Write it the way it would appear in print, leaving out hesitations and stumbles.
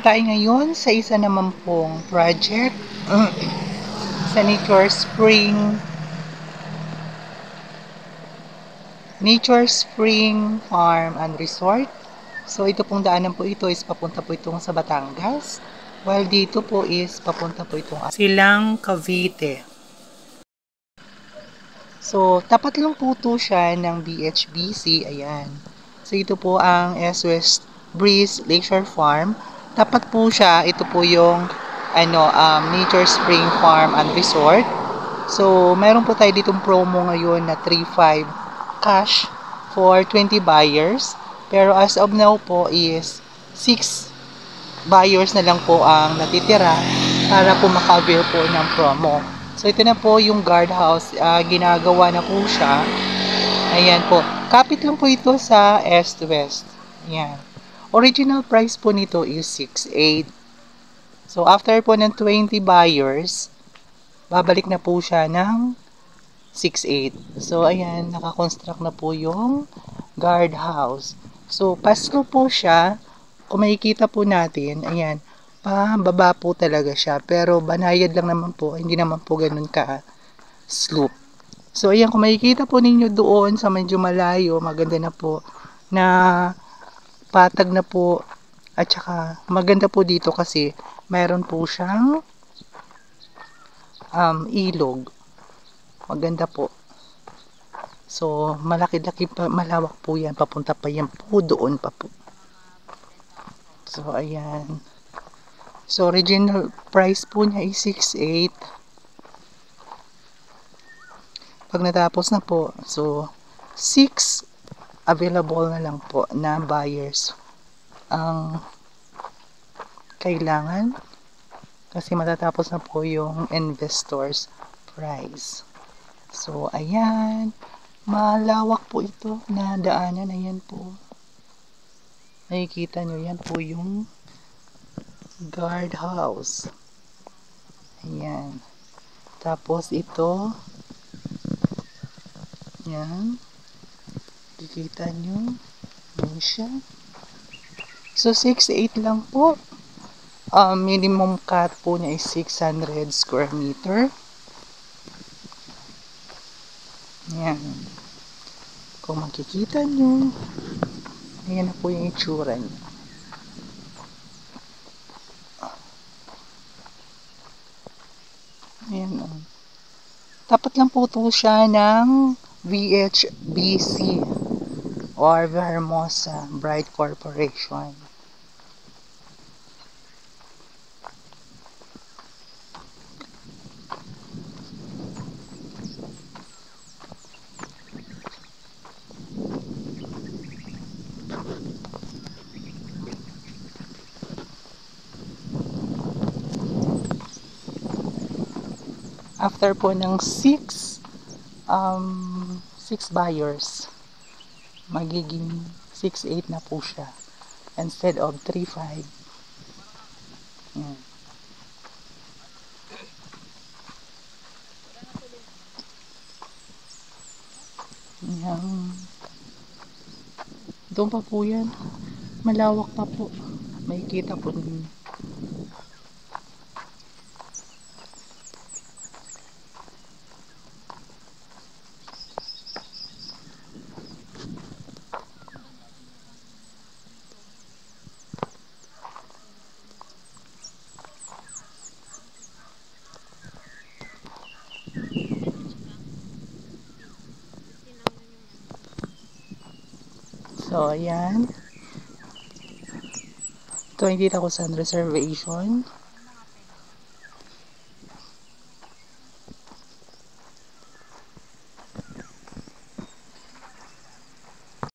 tayo ngayon sa isa naman pong project sa Nature Spring Farm and Resort. So ito pong daanan po ito is papunta po itong sa Batangas. While dito po is papunta po itong Silang Cavite. So tapat lang po ito siya ng BHBC. Ayan. So ito po ang S-West Breeze Lakeshore Farm. Tapat po siya, ito po yung Nature Spring Farm and Resort. So, meron po tayo ditong promo ngayon na 3.5 cash for 20 buyers. Pero as of now po is 6 buyers na lang po ang natitira para po maka-avail po ng promo. So, ito na po yung guardhouse. Ginagawa na po siya. Ayan po. Kapit lang po ito sa East-West. Ayan. Original price po nito is 6.8. So, after po ng 20 buyers, babalik na po siya ng 6.8. So, ayan, nakakonstruct na po yung guardhouse. So, pasto po siya. Kung makikita po natin, ayan, pababa po talaga siya. Pero, banayad lang naman po. Hindi naman po ganun ka-slope. So, ayan, kung makikita po ninyo doon sa medyo malayo, maganda na po na patag na po at saka maganda po dito kasi mayroon po siyang ilog. Maganda po. So, malaki-laki pa, malawak po yan. Papunta pa yan po doon pa po. So, ayan. So, original price po niya is 6.8. Pag natapos na po, so, 6 available na lang po na buyers ang kailangan kasi matatapos na po yung investors price. So, ayan. Malawak po ito na daanan. Ayan po. Nakikita nyo, yan po yung guardhouse. Ayan. Tapos ito, yan. Kikita nyo. Yan siya. So, 6.8 lang po. Minimum cut po niya is 600 square meter. Yan. Kung makikita nyo, ayan na po yung itsura niya. Ayan o. Tapat lang po ito siya ng VHBC or Vermosa Bright Corporation. After po ng 6 buyers, magiging 6.8 na po siya instead of 3.5. Yan. Doon pa po yan. Malawak pa po. Makikita po ninyo. So, ayan. 20,000 reservation.